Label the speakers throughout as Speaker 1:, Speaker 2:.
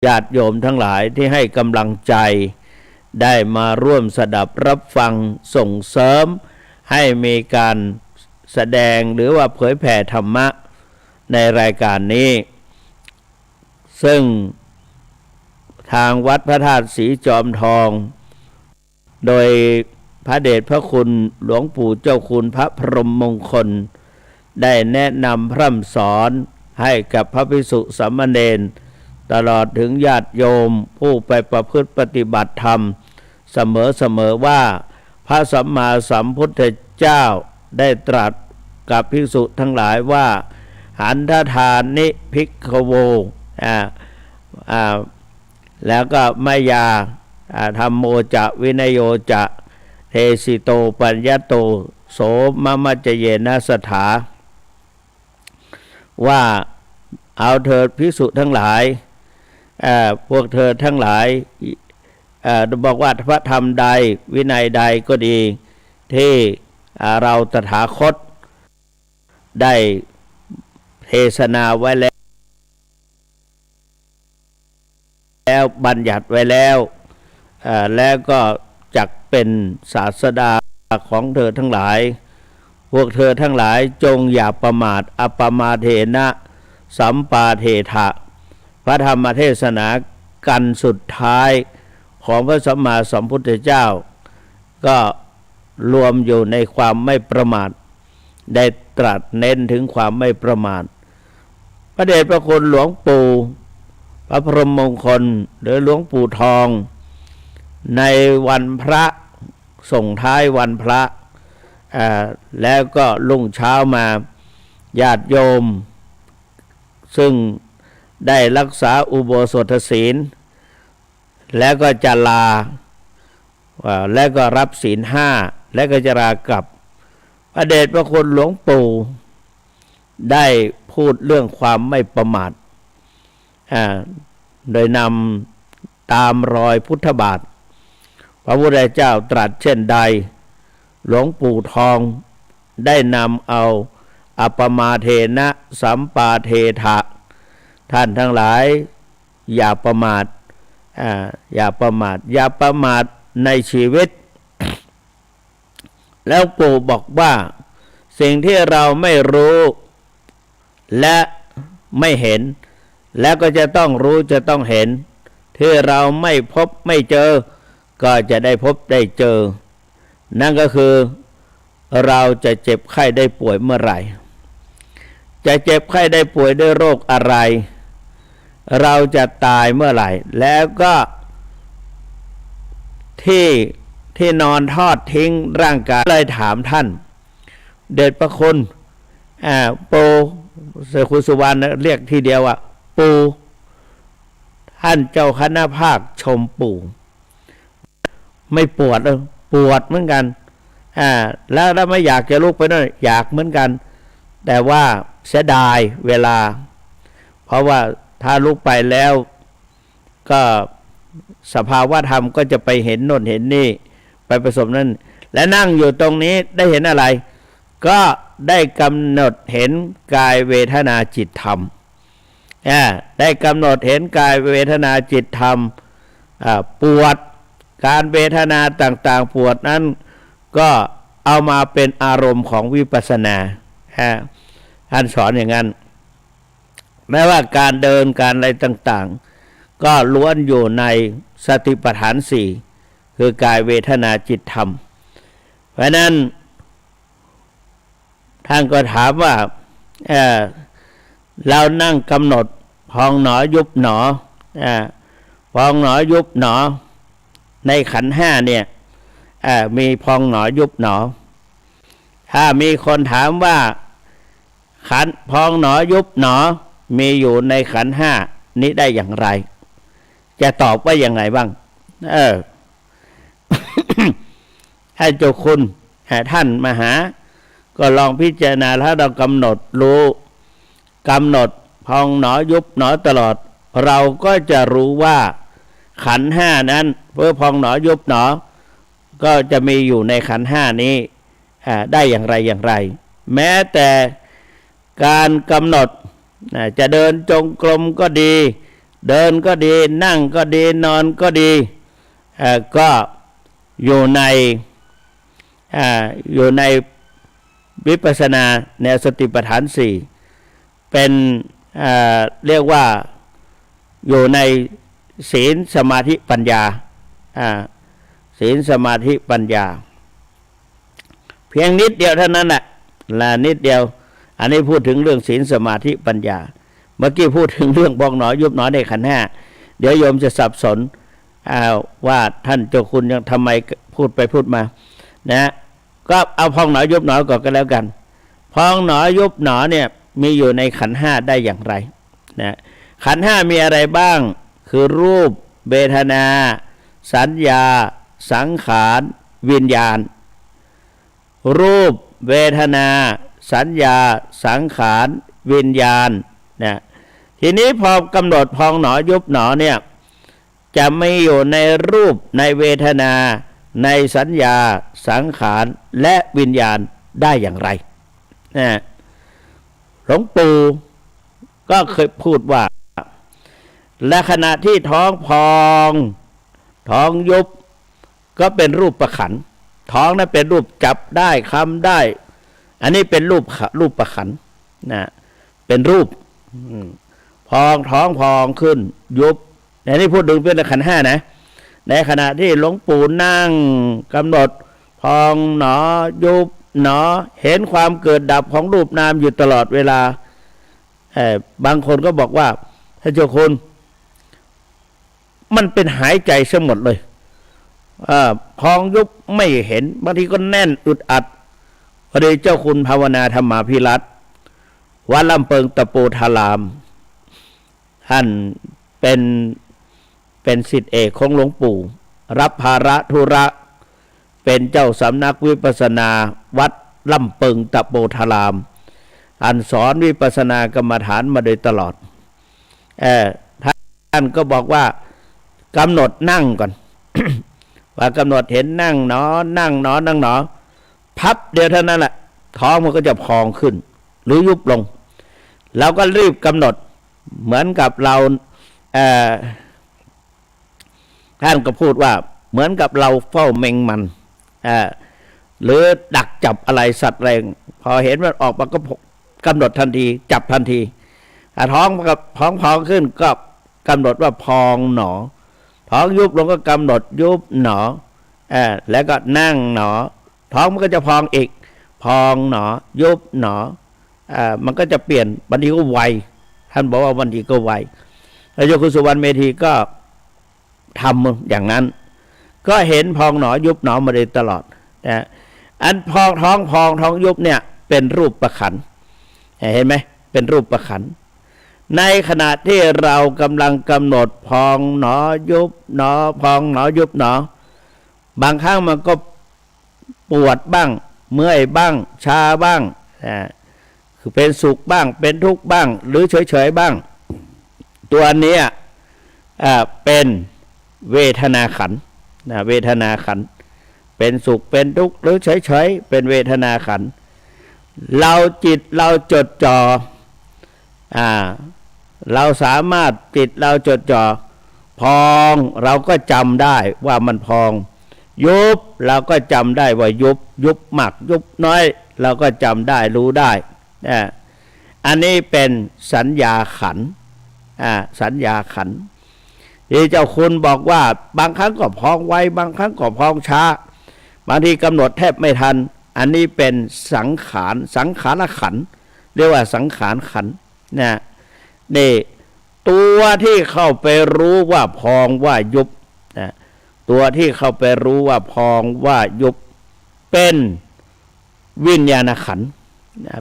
Speaker 1: ญาติโยมทั้งหลายที่ให้กำลังใจได้มาร่วมสดับรับฟังส่งเสริมให้มีการแสดงหรือว่าเผยแผ่ธรรมะในรายการนี้ซึ่งทางวัดพระธาตุศรีจอมทองโดยพระเดชพระคุณหลวงปู่เจ้าคุณพระพรหมมงคลได้แนะนำพร่ำสอนให้กับพระภิกษุสามเณรตลอดถึงญาติโยมผู้ไปประพฤติปฏิบัติธรรมเสมอว่าพระสัมมาสัมพุทธเจ้าได้ตรัสกับภิกษุทั้งหลายว่าหันททานิภิกขโวแล้วก็มายาธรรมโมจะวินโยจะเทสิโตปัญญโตโสมมัจเจเยนะสถาว่าเอาเถิดภิกษุทั้งหลายพวกเธอทั้งหลายบอกว่าพระธรรมใดวินัยใดก็ดีที่เราตถาคตได้เทศนาไว้แล้วบัญญัติไว้แล้วแล้วก็จักเป็นศาสดาของเธอทั้งหลายพวกเธอทั้งหลายจงอย่าประมาทอัปปมาเทนะสัมปาเทถะพระธรรมเทศนากันสุดท้ายของพระสัมมาสัมพุทธเจ้าก็รวมอยู่ในความไม่ประมาทได้ตรัสเน้นถึงความไม่ประมาทพระเดชพระคุณหลวงปู่พระพรหมมงคลหรือหลวงปู่ทองในวันพระส่งท้ายวันพระแล้วก็รุ่งเช้ามาญาติโยมซึ่งได้รักษาอุโบสถศีลแล้วก็จะลาแล้วก็รับศีล5แล้วก็จะลากลับพระเดชพระคุณหลวงปู่ได้พูดเรื่องความไม่ประมาทโดยนำตามรอยพุทธบาทพระพุทธเจ้าตรัสเช่นใดหลวงปู่ทองได้นำเอาอัปปมาเทนะสัมปาเทถะท่านทั้งหลายอย่าประมาทอย่าประมาทในชีวิตแล้วปู่บอกว่าสิ่งที่เราไม่รู้และไม่เห็นแล้วก็จะต้องรู้จะต้องเห็นที่เราไม่พบไม่เจอก็จะได้พบได้เจอนั่นก็คือเราจะเจ็บไข้ได้ป่วยเมื่อไหร่จะเจ็บไข้ได้ป่วยด้วยโรคอะไรเราจะตายเมื่อไหร่แล้วก็ที่นอนทอดทิ้งร่างกายเลยถามท่านเดชพระคุณปูเสกุสุวรรณเรียกทีเดียวว่าปูท่านเจ้าคณะภาคชมปู่ไม่ปวดปวดเหมือนกันแล้วไม่อยากจะลุกไปนั่นอยากเหมือนกันแต่ว่าเสียดายเวลาเพราะว่าถ้าลุกไปแล้วก็สภาวะธรรมก็จะไปเห็นโน่นเห็นนี่ไปผสมนั่นและนั่งอยู่ตรงนี้ได้เห็นอะไรก็ได้กำหนดเห็นกายเวทนาจิตธรรมได้กำหนดเห็นกายเวทนาจิตธรรมปวดการเวทนาต่างๆปวดนั้นก็เอามาเป็นอารมณ์ของวิปัสสนาท่านสอนอย่างนั้นแม้ว่าการเดินการอะไรต่างๆก็ล้วนอยู่ในสติปัฏฐาน4คือกายเวทนาจิตธรรมเพราะนั้นท่านก็ถามว่าเรานั่งกำหนดพองหนอยุบหนอพองหนอยุบหนอในขันธ์5เนี่ยมีพองหนอยุบหนอถ้ามีคนถามว่าขันธ์พองหนอยุบหนอมีอยู่ในขันธ์5นี้ได้อย่างไรจะตอบว่าอย่างไรบ้างให้เจ้าคุณท่านมหาก็ลองพิจารณาถ้าเรากำหนดรู้กำหนดพองหนอยุบหนอตลอดเราก็จะรู้ว่าขันธ์5นั้นเพื่อพองหนอยุบหนอก็จะมีอยู่ในขันธ์5นี้ได้อย่างไรแม้แต่การกำหนดจะเดินจงกรมก็ดี เดินก็ดีนั่งก็ดีนอนก็ดีก็อยู่ในวิปัสสนาแนวสติปัฏฐานสี่เป็นเรียกว่าอยู่ในศีลสมาธิปัญญาศีลสมาธิปัญญาเพียงนิดเดียวเท่านั้นแหละนิดเดียวอันนี้พูดถึงเรื่องศีลสมาธิปัญญาเมื่อกี้พูดถึงเรื่องพองหนอยุบหนอในขันธ์ห้าเดี๋ยวโยมจะสับสนว่าท่านเจ้าคุณยังทำไมพูดไปพูดมานะก็เอาพองหนอยุบหนอก่อนก็แล้วกันพองหนอยุบหนอเนี่ยมีอยู่ในขันธ์ห้าได้อย่างไรนะขันธ์ห้ามีอะไรบ้างคือรูปเวทนาสัญญาสังขารวิญญาณรูปเวทนาสัญญาสังขารวิญญาณนะทีนี้พอกำหนดพองหนอยุบหนอเนี่ยจะไม่อยู่ในรูปในเวทนาในสัญญาสังขารและวิญญาณได้อย่างไรนะหลวงปู่ก็เคยพูดว่าและขณะที่ท้องพองท้องยุบก็เป็นรูปประขันท้องนั้นเป็นรูปจับได้คำได้อันนี้เป็นรูปประขันนะเป็นรูปพองท้องพองขึ้นยุบอันนี้พูดถึงเป็นขันธ์ห้านะในขณะที่หลวงปู่นั่งกำหนดพองหนอยุบหนอเห็นความเกิดดับของรูปนามอยู่ตลอดเวลาบางคนก็บอกว่าท่านเจ้าคุณมันเป็นหายใจซะหมดเลยพองยุบไม่เห็นบางทีก็แน่นอึดอัดพอดีเจ้าคุณภาวนาธรรมาภิรัตน์วัดลำเปิงตะปูทารามท่านเป็นศิษย์เอกของหลวงปู่รับภาระธุระเป็นเจ้าสำนักวิปัสสนาวัดลำเปิงตะปูทารามอันสอนวิปัสสนากรรมฐานมาโดยตลอดท่านก็บอกว่ากำหนดนั่งก่อน ว่ากำหนดเห็นนั่งหนอนั่งหนอนั่งหนอพับเดียวเท่านั้นแหละท้องมันก็จะพองขึ้นหรือยุบลงเราก็รีบกำหนดเหมือนกับเราท่านก็พูดว่าเหมือนกับเราเฝ้าแมงมันหรือดักจับอะไรสัตว์อะไรพอเห็นมันออกมาก็กำหนดทันทีจับทันทีท้องกับพองขึ้นก็กำหนดว่าพองหนอท้องยุบลงก็กำหนดยุบหนอแล้วก็นั่งหนอท้องมันก็จะพองอีกพองหนอยุบหนอมันก็จะเปลี่ยนบางทีก็ไวท่านบอกว่าบางทีก็ไวแล้วโยคุณสุวรรณเมธีก็ทำอย่างนั้นก็เห็นพองหนอยุบหนอมาโดยตลอดนะอันพองท้องยุบเนี่ยเป็นรูปประขันเห็นไหมเป็นรูปประขันในขณะที่เรากำลังกำหนดพองหนอยุบหนอพองหนอยุบหนอบางครั้งมันก็ปวดบ้างเมื่อยบ้างชาบ้างคือเป็นสุขบ้างเป็นทุกข์บ้างหรือเฉยๆบ้างตัวนี้เป็นเวทนาขันธ์เวทนาขันธ์เป็นสุขเป็นทุกข์หรือเฉยๆเป็นเวทนาขันธ์เราจิตเราจดจ่อเราสามารถจิตเราจดจ่อพองเราก็จำได้ว่ามันพองยุบเราก็จำได้ว่ายุบมากยุบน้อยเราก็จำได้รู้ได้อันนี้เป็นสัญญาขันธ์สัญญาขันธ์ที่เจ้าคุณบอกว่าบางครั้งก็พองไวบางครั้งก็พองช้าบางทีกำหนดแทบไม่ทันอันนี้เป็นสังขารขันธ์เรียกว่าสังขารขันธ์นี่ตัวที่เข้าไปรู้ว่าพองว่ายุบตัวที่เข้าไปรู้ว่าพองว่ายุบเป็นวิญญาณขันธ์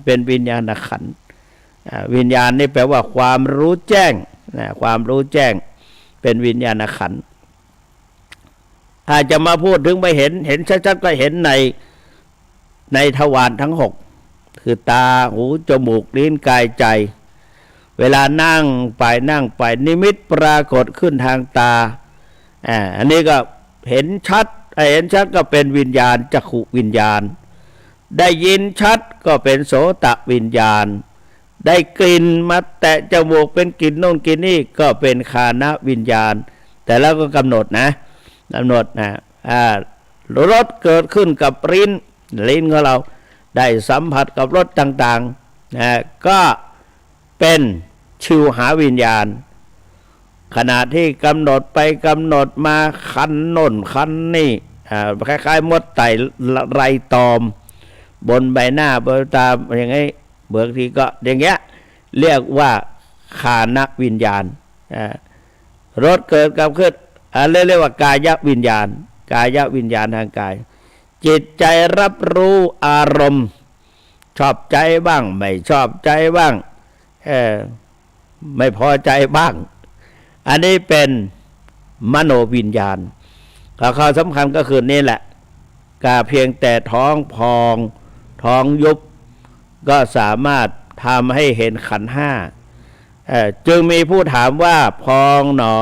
Speaker 1: เป็นวิญญาณขันธ์วิญญาณนี่แปลว่าความรู้แจ้งความรู้แจ้งเป็นวิญญาณขันธ์อาจจะมาพูดถึงไปเห็นชัดๆก็เห็นในทวารทั้ง6คือตาหูจมูกลิ้นกายใจเวลานั่งไปนิมิตปรากฏขึ้นทางตาอันนี้ก็เห็นชัดก็เป็นวิญญาณจักขุวิญญาณได้ยินชัดก็เป็นโสตวิญญาณ ได้กลิ่นมาแตะจมูกเป็นกลิ่นโน่นกลิ่นนี่ก็เป็นฆานวิญญาณแต่แล้วก็กำหนดนะรสเกิดขึ้นกับลิ้นของเราได้สัมผัสกับรสต่างๆก็เป็นชิวหาวิญญาณขณะที่กำหนดไปกำหนดมาคันโน่นคันนี่คล้ายๆมดไต่ไรตอมบนใบหน้าบนตาอย่างงี้เบิกทีก็อย่างเงี้ยเรียกว่าฆานวิญญาณรสเกิดกับขึ้นเรียกว่ากายวิญญาณทางกายจิตใจรับรู้อารมณ์ชอบใจบ้างไม่ชอบใจบ้างไม่พอใจบ้างอันนี้เป็นมโนวิญญาณข้อสำคัญก็คือนี่แหละเพียงแต่ท้องพองท้องยุบก็สามารถทำให้เห็นขันธ์ห้าจึงมีผู้ถามว่าพองหนอ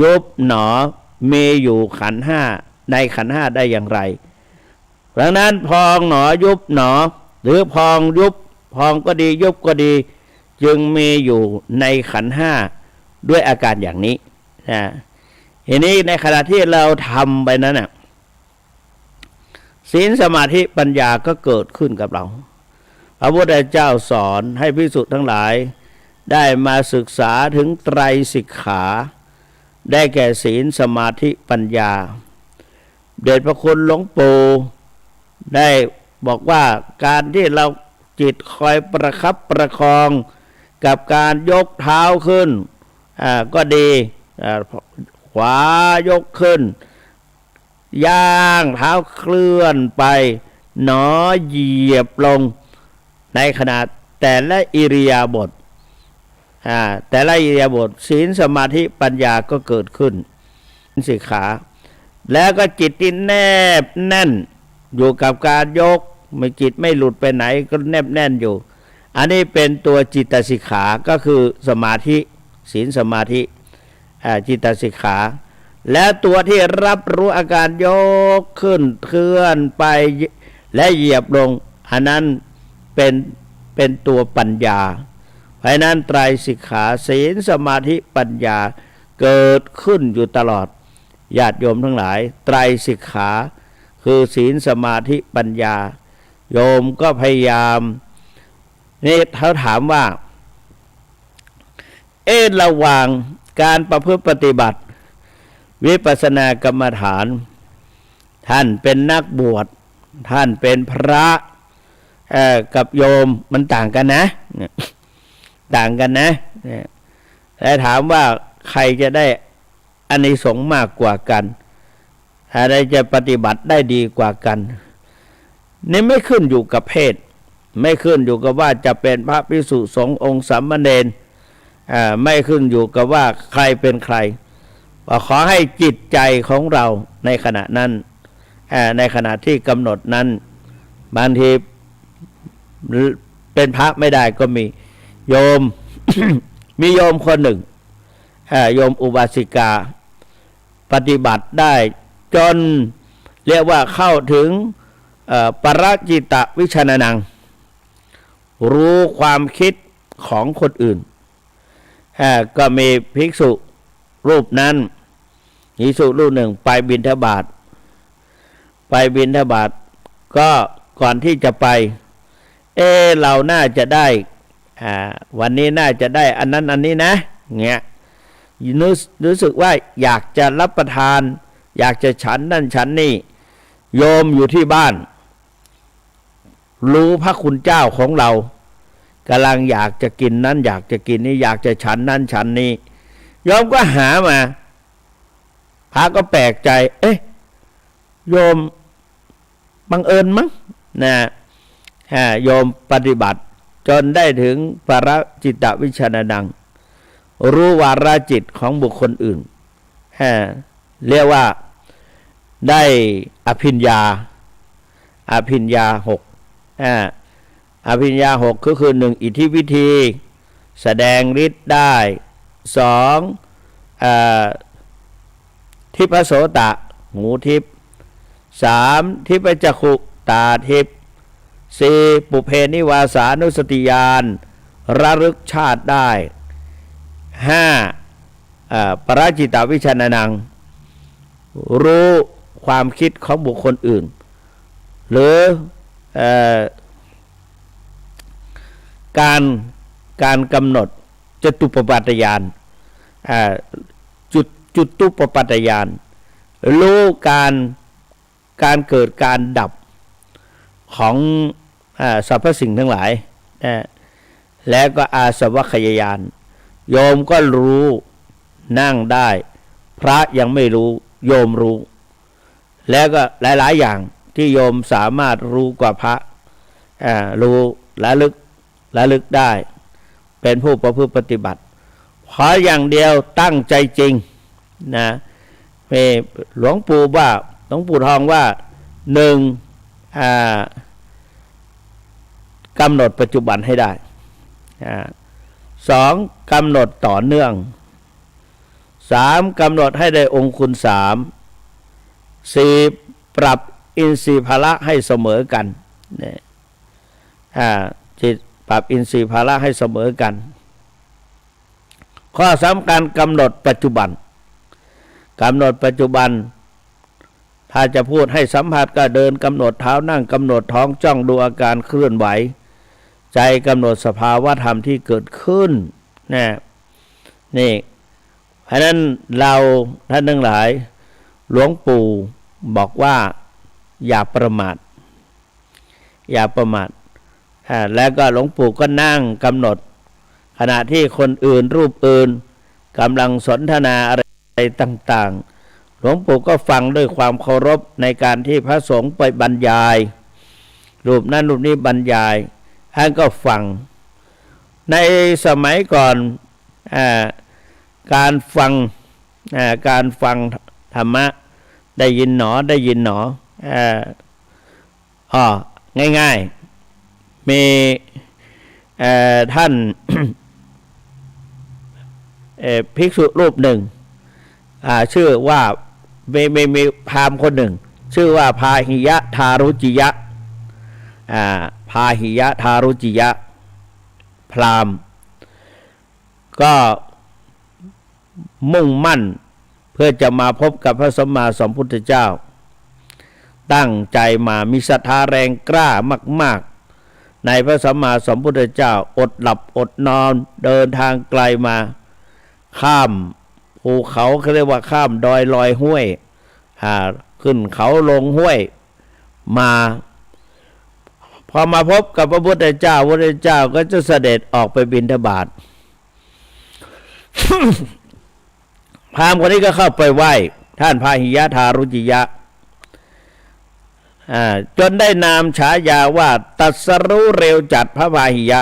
Speaker 1: ยุบหนอมีอยู่ขันธ์ห้าในขันธ์ห้าได้อย่างไรดังนั้นพองหนอยุบหนอหรือพองยุบพองก็ดียุบก็ดีจึงมีอยู่ในขันธ์ห้าด้วยอาการอย่างนี้ทีนี้ในขณะที่เราทำไปนั้นศีลสมาธิปัญญาก็เกิดขึ้นกับเราพระพุทธเจ้าสอนให้ภิกษุทั้งหลายได้มาศึกษาถึงไตรสิกขาได้แก่ศีลสมาธิปัญญาเดชพระคุณหลวงปู่ได้บอกว่าการที่เราจิตคอยประคับประคองกับการยกเท้าขึ้นก็ดีขวายกขึ้นย่างเท้าเคลื่อนไปหนอเหยียบลงในขณะแต่ละอิริยาบถศีลสมาธิปัญญาก็เกิดขึ้นสิกขาแล้วก็จิตที่แนบแน่นอยู่กับการยกไม่จิตไม่หลุดไปไหนก็แนบแน่นอยู่อันนี้เป็นตัวจิตสิกขาก็คือสมาธิศีลสมาธิจิตสิกขาและตัวที่รับรู้อาการยกขึ้นเคลื่อนไปและเหยียบลงอันนั้นเป็นตัวปัญญาเพราะนั้นไตรสิกขาศีลสมาธิปัญญาเกิดขึ้นอยู่ตลอดญาติโยมทั้งหลายไตรสิกขาคือศีลสมาธิปัญญาโยมก็พยายามนี่เขาถามว่าระหว่างการประพฤติปฏิบัติวิปัสสนากรรมฐานท่านเป็นนักบวชท่านเป็นพระกับโยมมันต่างกันนะแต่ถามว่าใครจะได้อานิสงส์มากกว่ากันอะไรจะปฏิบัติได้ดีกว่ากันนี่ไม่ขึ้นอยู่กับเพศไม่ขึ้นอยู่กับว่าจะเป็นพระภิกษุสงฆ์องค์สามเณรไม่ขึ้นอยู่กับว่าใครเป็นใครขอให้จิตใจของเราในขณะนั้นในขณะที่กำหนดนั้นบางทีเป็นพระไม่ได้ก็มีโยม มีโยมคนหนึ่งโยมอุบาสิกาปฏิบัติได้จนเรียกว่าเข้าถึงปรจิตวิชนานังรู้ความคิดของคนอื่นก็มีภิกษุรูปนั้นภิกษุรูปหนึ่งไปบิณฑบาตก็ก่อนที่จะไปเราน่าจะได้วันนี้น่าจะได้อันนั้นอันนี้นะเงี้ยรู้สึกว่าอยากจะรับประทานอยากจะฉันนั่นฉันนี่โยมอยู่ที่บ้านรู้พระคุณเจ้าของเรากำลังอยากจะกินนั้นอยากจะกินนี่อยากจะฉันนั้นฉันนี่โยมก็หามาพระก็แปลกใจโยมบังเอิญมั้งนะโยมปฏิบัติจนได้ถึงปรจิตวิชนานังรู้วาระจิตของบุคคลอื่นเรียกว่าได้อภิญญา6อภิญญา6ก็คือ1อิทธิวิธีแสดงฤทธิ์ได้2ทิพโสตะหูทิพ3ทิพจักขุตาทิพ4ปุเพนิวาสานุสติญาณ ระลึกชาติได้ห้าปราจิตวิชานังรู้ความคิดของบุคคลอื่นหรือการกำหนดจตุปปัฏฐญาณจุตุปปัฏฐญาณรู้การเกิดการดับของสรรพสิ่งทั้งหลายแล้วก็อาสวัคยายานโยมก็รู้นั่งได้พระยังไม่รู้โยมรู้แล้วก็หลายๆอย่างที่โยมสามารถรู้กว่าพระรู้ระลึกได้เป็นผู้ประพฤติปฏิบัติขออย่างเดียวตั้งใจจริงนะหลวงปู่ทองว่าหนึ่งกำหนดปัจจุบันให้ได้สองกำหนดต่อเนื่องสามกำหนดให้ได้องค์คุณสามสี่ปรับอินทรีย์ภละให้เสมอกันจิตปรับอินทรีย์ภละให้เสมอกันข้อสำคัญกำหนดปัจจุบันถ้าจะพูดให้สัมผัสก็เดินกำหนดเท้านั่งกำหนดท้องจ้องดูอาการเคลื่อนไหวใจกำหนดสภาวะธรรมที่เกิดขึ้นนี่เพราะนั้นเราท่านทั้งหลายหลวงปู่บอกว่าอย่าประมาทแล้วก็หลวงปู่ก็นั่งกำหนดขณะที่คนอื่นรูปอื่นกำลังสนทนาอะไรต่างๆหลวงปู่ก็ฟังด้วยความเคารพในการที่พระสงฆ์ไปบรรยายรูปนั้นรูปนี้บรรยายท่านก็ฟังในสมัยก่อนการฟังธรรมะได้ยินหนอง่ายๆมีท่าน ภิกษุรูปหนึ่งชื่อว่ามีพราหมณ์คนหนึ่งชื่อว่าพาหิยะทารุจิยะพาหิยะทารุจิยะพราหมณ์ก็มุ่งมั่นเพื่อจะมาพบกับพระสัมมาสัมพุทธเจ้าตั้งใจมามีศรัทธาแรงกล้ามากๆในพระสัมมาสัมพุทธเจ้าอดหลับอดนอนเดินทางไกลมาข้ามภูเขาเขาเรียกว่าข้ามดอยลอยห้วยขึ้นเขาลงห้วยมาพอมาพบกับพระพุทธเจ้าก็จะเสด็จออกไปบิณฑบาต พราหมณ์คนนี้ก็เข้าไปไหว้ท่านพาหิยะทารุจิยะจนได้นามฉายาว่าตรัสรู้เร็วจัดพระพาหิยะ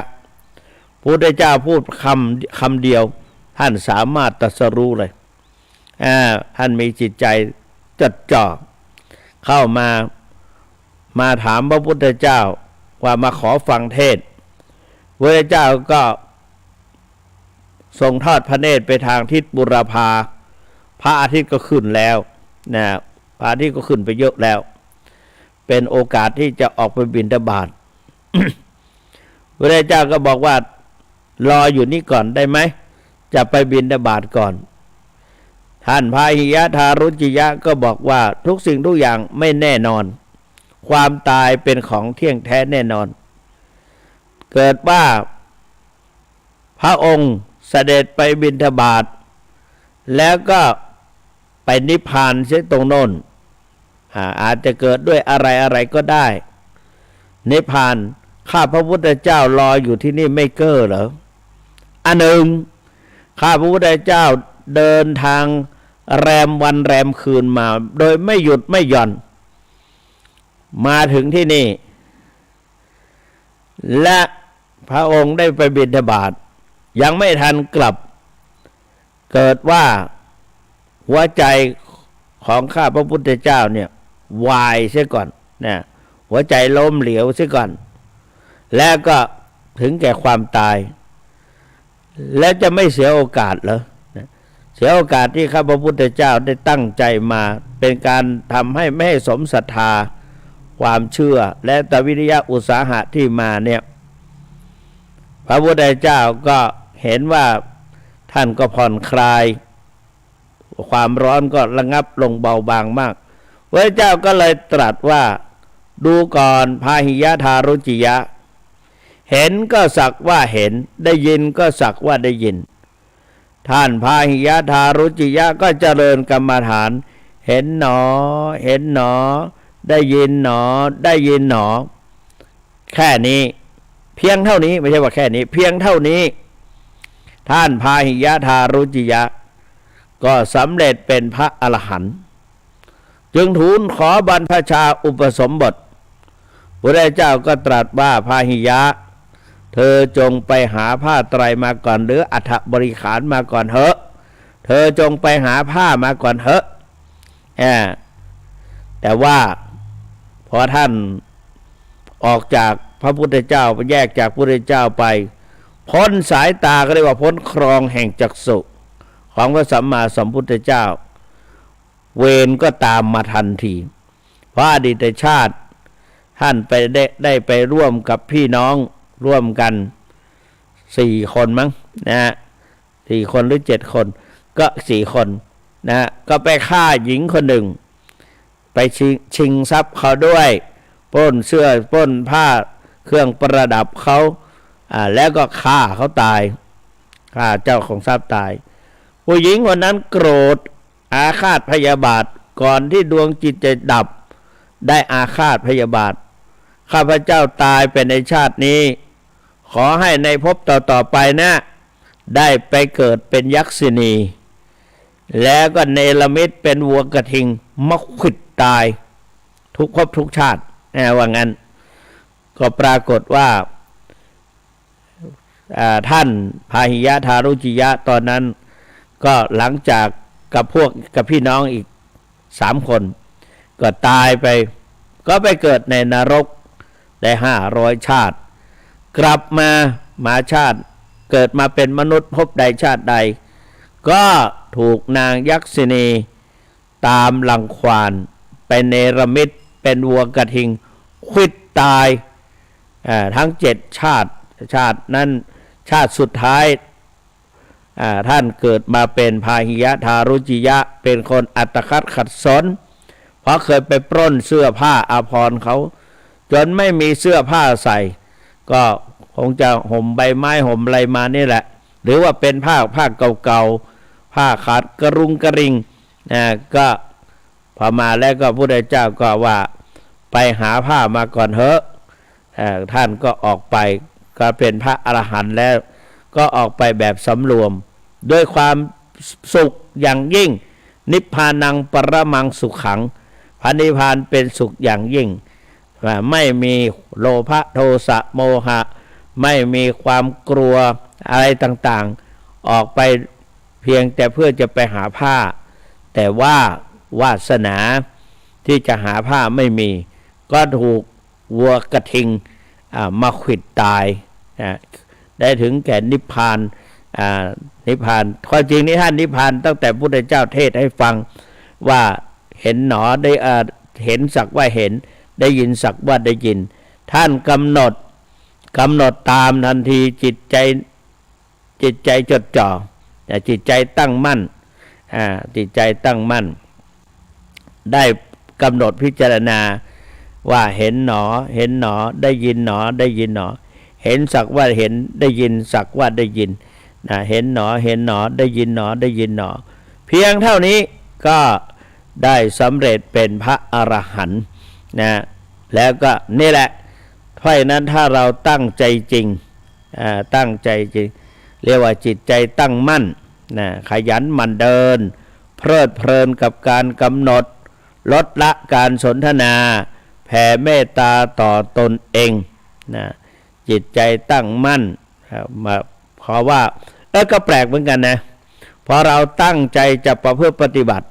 Speaker 1: พระพุทธเจ้าพูดคำเดียวท่านสามารถตรัสรู้เลยท่านมีจิตใจจดจ่อเข้ามาถามพระพุทธเจ้าว่ามาขอฟังเทศน์พระพุทธเจ้าก็ทรงทอดพระเนตรไปทางทิศบุรพาพระอาทิตย์ก็ขึ้นแล้วพระอาทิตย์ก็ขึ้นไปเยอะแล้วเป็นโอกาสที่จะออกไปบิณฑบาต พระพุทธเจ้าก็บอกว่ารออยู่นี่ก่อนได้ไหมจะไปบิณฑบาตก่อนท่านพาหิยะทารุจิยะก็บอกว่าทุกสิ่งทุกอย่างไม่แน่นอนความตายเป็นของเที่ยงแท้แน่นอนเกิดว่าพระองค์เสด็จไปบิณฑบาตแล้วก็ไปนิพพานเสียตรงโน้นอาจจะเกิดด้วยอะไรก็ได้นิพพานข้าพระพุทธเจ้ารออยู่ที่นี่ไม่เก้อเหรออันหนึ่งข้าพระพุทธเจ้าเดินทางแรมวันแรมคืนมาโดยไม่หยุดไม่หย่อนมาถึงที่นี่และพระองค์ได้ไปบิณฑบาตยังไม่ทันกลับเกิดว่าหัวใจของข้าพระพุทธเจ้าเนี่ยวายเสียก่อนหัวใจล้มเหลวเสียก่อนแล้วก็ถึงแก่ความตายและจะไม่เสียโอกาสเหรอเสียโอกาสที่ข้าพระพุทธเจ้าได้ตั้งใจมาเป็นการทำให้ไม่ให้สมศรัทธาความเชื่อและตวิริยะอุตสาหะที่มาเนี่ย พระพุทธเจ้าก็เห็นว่าท่านก็ผ่อนคลายความร้อนก็ระงับลงเบาบางมากพระเจ้าก็เลยตรัสว่าดูก่อนพาหิยทารุจิยะเห็นก็สักว่าเห็นได้ยินก็สักว่าได้ยินท่านพาหิยทารุจิยะก็เจริญกรรมฐานเห็นหนอเห็นหนอได้ยินหนอได้ยินหนอแค่นี้เพียงเท่านี้ไม่ใช่ว่าแค่นี้เพียงเท่านี้ท่านพาหิยทารุจิยะก็สำเร็จเป็นพระอรหันต์จึงทูลขอบรรพชาอุปสมบทพระเจ้าก็ตรัสว่าพาหิยะเธอจงไปหาผ้าไตรมาก่อนหรืออัฐบริขารมาก่อนเถอะเธอจงไปหาผ้ามาก่อนเถอะแต่ว่าพอท่านออกจากพระพุทธเจ้าแยกจากพระพุทธเจ้าไปพ้นสายตาก็เรียกว่าพ้นครองแห่งจักษุของพระสัมมาสัมพุทธเจ้าเวรก็ตามมาทันทีเพราะอดีตชาติท่านไปได้ไปร่วมกับพี่น้องร่วมกัน4 คนมั้งนะ4 คนหรือ7 คนก็4 คนนะก็ไปฆ่าหญิงคนหนึ่งไปชิงทรัพย์เขาด้วยปล้นเสื้อปล้นผ้าเครื่องประดับเขาแล้วก็ฆ่าเขาตายฆ่าเจ้าของทรัพย์ตายผู้หญิงคนนั้นโกรธอาฆาตพยาบาทก่อนที่ดวงจิตจะดับได้อาฆาตพยาบาทข้าพเจ้าตายเป็นในชาตินี้ขอให้ในภพต่อไปนะได้ไปเกิดเป็นยักษินีแล้วก็เนรมิตเป็นวัวกระทิงมาขวิดตายทุกภพทุกชาติว่างั้นก็ปรากฏว่าท่านพาหิยทารุจิยะตอนนั้นก็หลังจากกับพี่น้องอีก3 คนก็ตายไปก็ไปเกิดในนรกได้500 ชาติกลับมาชาติเกิดมาเป็นมนุษย์พบใดชาติใดก็ถูกนางยักษินีตามรังควานไปเนรมิตเป็นวัวกระทิงขวิดตายทั้ง7 ชาตินั้นชาติสุดท้ายท่านเกิดมาเป็นพาหิยทารุจิยะเป็นคนอัตคัดขัดสนเพราะเคยไปปล้นเสื้อผ้าอาภรณ์เขาจนไม่มีเสื้อผ้าใส่ก็คงจะห่มใบไม้ห่มอะไรมานี่แหละหรือว่าเป็นผ้าเก่าๆผ้าขาดกระรุงกระริงก็พอมาแล้วก็พระพุทธเจ้าก็ว่าไปหาผ้ามาก่อนเถอะท่านก็ออกไปก็เป็นพระอรหันต์แล้วก็ออกไปแบบสำรวมด้วยความสุขอย่างยิ่งนิพพานังปรมังสุขขังพระนิพพานเป็นสุขอย่างยิ่งไม่มีโลภะโทสะโมหะไม่มีความกลัวอะไรต่างๆออกไปเพียงแต่เพื่อจะไปหาผ้าแต่ว่าวาสนาที่จะหาผ้าไม่มีก็ถูกวัวกระทิงมาขวิดตายได้ถึงแก่นิพพานนิพพานความจริงนี่ท่านนิพพานตั้งแต่พุทธเจ้าเทศให้ฟังว่าเห็นหนอได้เห็นสักว่าเห็นได้ยินสักว่าได้ยินท่านกำหนดตามทันทีจิตใจจดจ่อจิตใจตั้งมั่นจิตใจตั้งมั่นได้กำหนดพิจารณาว่าเห็นหนอเห็นหนอได้ยินหนอได้ยินหนอเห็นสักว่าเห็นได้ยินสักว่าได้ยินเห็นหนอเห็นหนอได้ยินหนอได้ยินหนอเพียงเท่านี้ก็ได้สำเร็จเป็นพระอรหันต์แล้วก็นี่แหละเพราะฉะนั้นถ้าเราตั้งใจจริงตั้งใจจริงเรียกว่าจิตใจตั้งมั่นขยันหมั่นเดินเพลิดเพลินกับการกำหนดลดละการสนทนาแผ่เมตตาต่อตนเองจิตใจตั้งมั่นเพราะว่าก็แปลกเหมือนกันนะพอเราตั้งใจจะประพฤติปฏิบัติ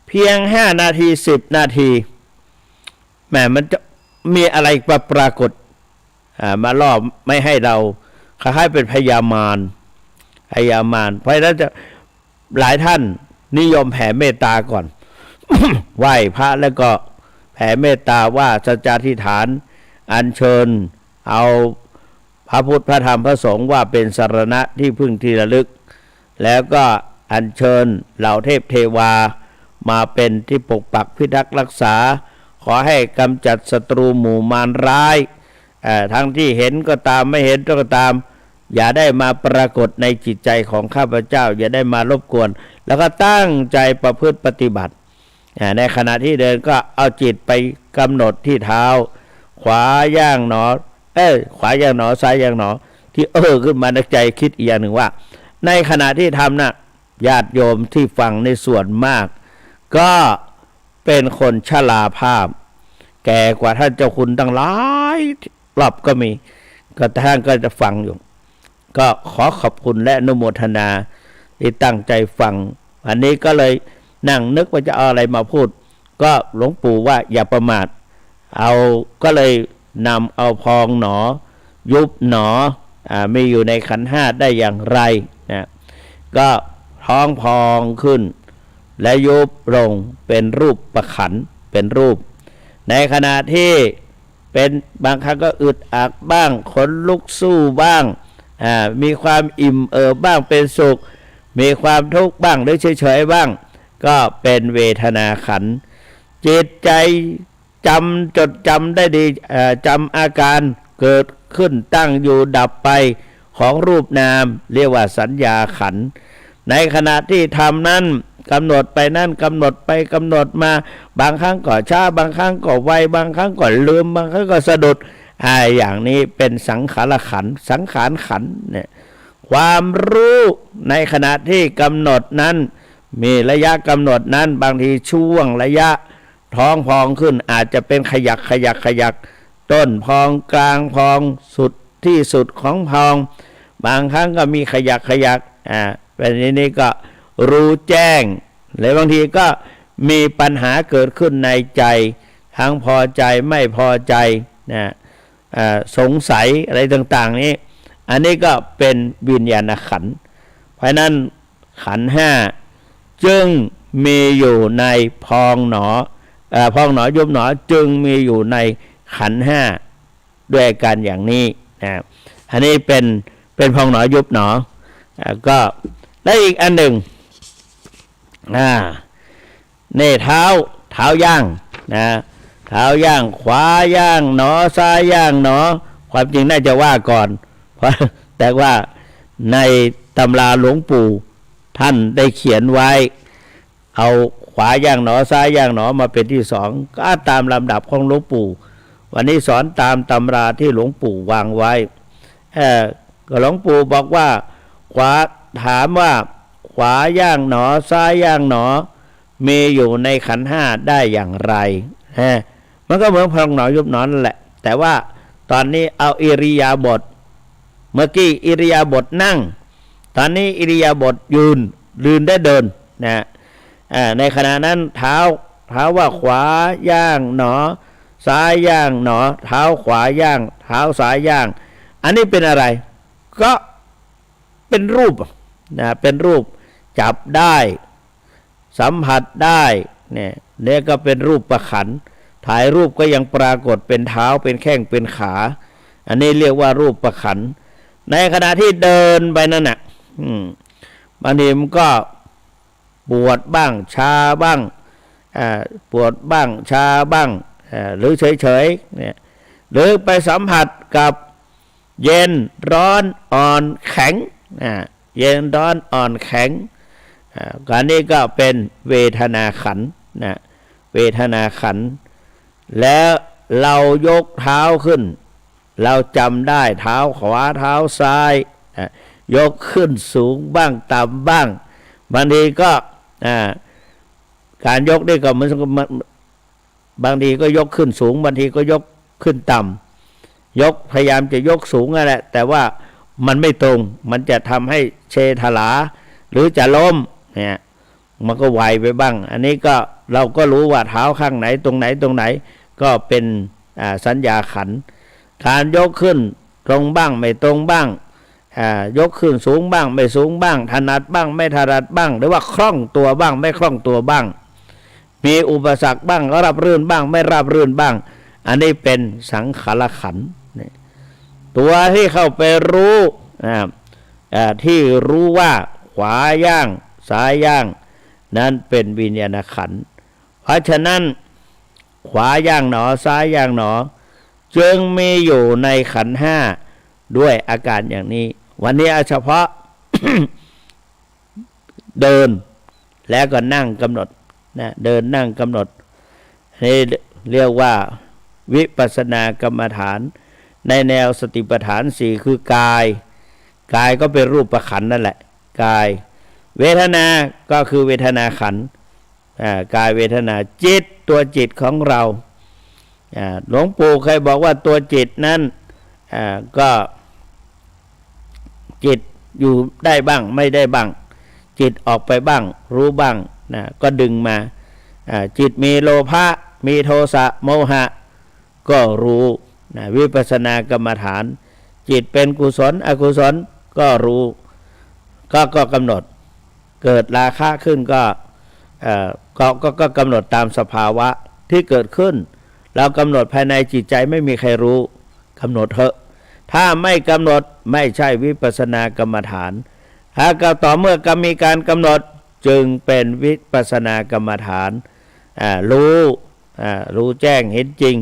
Speaker 1: เพียง5 นาที10 นาทีแหมมันจะมีอะไรปรากฏมาล่อไม่ให้เราคล้ายๆเป็นพยามารเพราะฉะนั้นจะหลายท่านนิยมแผ่เมตตาก่อน ไหว้พระแล้วก็แผ่เมตตาว่าสัจจาธิษฐานอัญเชิญเอา พระพุทธพระธรรมพระสงฆ์ว่าเป็นสรณะที่พึ่งที่ระลึกแล้วก็อัญเชิญเหล่าเทพเทวามาเป็นที่ปกปักพิทักษ์รักษาขอให้กำจัดศัตรูหมู่มารร้ายทั้งที่เห็นก็ตามไม่เห็นก็ตามอย่าได้มาปรากฏในจิตใจของข้าพเจ้าอย่าได้มารบกวนแล้วก็ตั้งใจประพฤติปฏิบัติในขณะที่เดินก็เอาจิตไปกำหนดที่เท้าขวาย่างหนอขวาย่างหนอซ้ายย่างหนอที่ขึ้นมาในใจคิดอีกอย่างหนึ่งว่าในขณะที่ทำน่ะญาติโยมที่ฟังในส่วนมากก็เป็นคนชราภาพแก่กว่าท่านเจ้าคุณตั้งหลายรอบก็มีก็ท่านก็จะฟังอยู่ก็ขอขอบคุณและอนุโมทนาที่ตั้งใจฟังอันนี้ก็เลยนั่งนึกว่าจะเอาอะไรมาพูดก็หลวงปู่ว่าอย่าประมาทก็เลยนำเอาพองหนอยุบหนอมีอยู่ในขันธ์ห้าได้อย่างไรนะก็ท้องพองขึ้นและยุบลงเป็นรูปประขันเป็นรูปในขณะที่เป็นบางครั้งก็อึดอัดบ้างขนลุกสู้บ้างมีความอิ่มบ้างเป็นสุขมีความทุกข์บ้างหรือเฉยๆบ้างก็เป็นเวทนาขันธ์จิตใจจดจำได้ดีจำอาการเกิดขึ้นตั้งอยู่ดับไปของรูปนามเรียกว่าสัญญาขันธ์ในขณะที่ทำนั้นกำหนดไปนั่นกำหนดไปกำหนดมาบางครั้งก็ช้าบางครั้งก็ไวบางครั้งก็ลืมบางครั้งก็สะดุดอย่างนี้เป็นสังขารขันธ์สังขารขันธ์เนี่ยความรู้ในขณะที่กำหนดนั้นมีระยะกำหนดนั้นบางทีช่วงระยะท้องพองขึ้นอาจจะเป็นขยักต้นพองกลางพองสุดที่สุดของพองบางครั้งก็มีขยักเป็นนี้ก็รู้แจ้งหรือบางทีก็มีปัญหาเกิดขึ้นในใจทั้งพอใจไม่พอใจสงสัยอะไรต่างๆนี้อันนี้ก็เป็นวิญญาณขันธ์เพราะนั้นขันธ์ห้าจึงมีอยู่ในพองหนอยุบหนอจึงมีอยู่ในขันธ์ห้าด้วยกันอย่างนี้อันนี้เป็นพองหนอยุบหนอก็และอีกอันหนึ่งนี่เท้าย่างเท้าย่างขวาย่างหนอซ้ายย่างหนอความจริงน่าจะว่าก่อนเพราะแต่ว่าในตำราหลวงปู่ท่านได้เขียนไว้เอาขวาย่างหนอซ้ายย่างหนอมาเป็นที่สองก็ตามลำดับของหลวงปู่วันนี้สอนตามตำราที่หลวงปู่วางไว้ก็หลวงปู่บอกว่าถามว่าขวาย่างหนอซ้ายย่างหนอมีอยู่ในขันธ์ห้าได้อย่างไรมันก็เหมือนพองหนอยุบหนอนั่นแหละแต่ว่าตอนนี้เอาอิริยาบถเมื่อกี้อิริยาบถนั่งตอนนี้อิริยาบถยืนได้เดินในขณะนั้นเท้าว่าขวาย่างหนอซ้ายย่างหนอเท้าขวาย่างเท้าซ้ายย่างอันนี้เป็นอะไรก็เป็นรูปเป็นรูปจับได้สัมผัสได้เนี่ยก็เป็นรูปประขันถ่ายรูปก็ยังปรากฏเป็นเท้าเป็นแข้งเป็นขาอันนี้เรียกว่ารูปประขันในขณะที่เดินไปนั่นน่ะบางทีมันก็ปวดบ้างชาบ้างปวดบ้างชาบ้างหรือเฉยๆเนี่ยหรือไปสัมผัสกับเย็นร้อนอ่อนแข็งเย็นร้อนอ่อนแข็งการนี้ก็เป็นเวทนาขันธ์เวทนาขันธ์แล้วเรายกเท้าขึ้นเราจำได้เท้าขวาเท้าซ้ายยกขึ้นสูงบ้างต่ำบ้างบางทีก็การยกนี่ก็เหมือนบางทีก็ยกขึ้นสูงบางทีก็ยกขึ้นต่ำยกพยายามจะยกสูงนั่นแหละแต่ว่ามันไม่ตรงมันจะทำให้เชถลาหรือจะล้มเนี่ยมันก็ไหวไปบ้างอันนี้ก็เราก็รู้ว่าเท้าข้างไหนตรงไหนก็เป็นสัญญาขันธ์การยกขึ้นตรงบ้างไม่ตรงบ้างยกขึ้นสูงบ้างไม่สูงบ้างถนัดบ้างไม่ถนัดบ้างหรือว่าคล่องตัวบ้างไม่คล่องตัวบ้างมีอุปสรรคบ้างราบรื่นบ้างไม่ราบรื่นบ้างอันนี้เป็นสังขารขันธ์ ตัวที่เข้าไปรู้ที่รู้ว่าขวาย่างซ้ายย่างนั้นเป็นวิญญาณขันธ์เพราะฉะนั้นขวาย่างหนอซ้ายย่างหนอจึงมีอยู่ในขันธ์ห้าด้วยอาการอย่างนี้วันนี้เฉพาะ เดินแล้วก็นั่งกำหนดเดินนั่งกำหนดนี่เรียกว่าวิปัสสนากรรมฐานในแนวสติปัฏฐานสี่คือกายก็เป็นรูปขันธ์นั่นแหละกายเวทนาก็คือเวทนาขันธ์กายเวทนาจิตตัวจิตของเราหลวงปู่เคยบอกว่าตัวจิตนั้นก็จิตอยู่ได้บ้างไม่ได้บ้างจิตออกไปบ้างรู้บ้างก็ดึงมาจิตมีโลภะมีโทสะโมหะก็รู้วิปัสสนากรรมฐานจิตเป็นกุศลอกุศลก็รู้ก็กำหนดเกิดราคะขึ้นก็กำหนดตามสภาวะที่เกิดขึ้นเรากำหนดภายในจิตใจไม่มีใครรู้กำหนดเถอะถ้าไม่กำหนดไม่ใช่วิปัสสนากรรมฐานถ้าก็ต่อเมื่อมีการกำหนดจึงเป็นวิปัสสนากรรมฐานรู้แจ้งเห็นจริง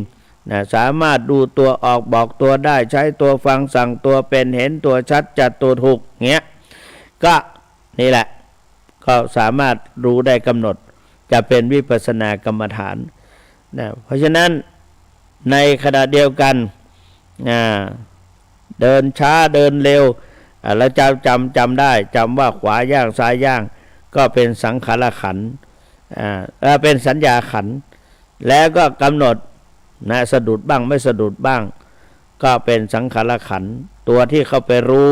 Speaker 1: สามารถดูตัวออกบอกตัวได้ใช้ตัวฟังสั่งตัวเป็นเห็นตัวชัดจัดตัวถูกเงี้ยก็นี่แหละก็สามารถรู้ได้กำหนดจะเป็นวิปัสสนากรรมฐานเพราะฉะนั้นในขณะเดียวกันเดินช้าเดินเร็วแล้วจำได้จำว่าขวาย่างซ้ายย่างก็เป็นสังขารขันธ์เป็นสัญญาขันธ์แล้วก็กำหนดสะดุดบ้างไม่สะดุดบ้างก็เป็นสังขารขันธ์ตัวที่เข้าไปรู้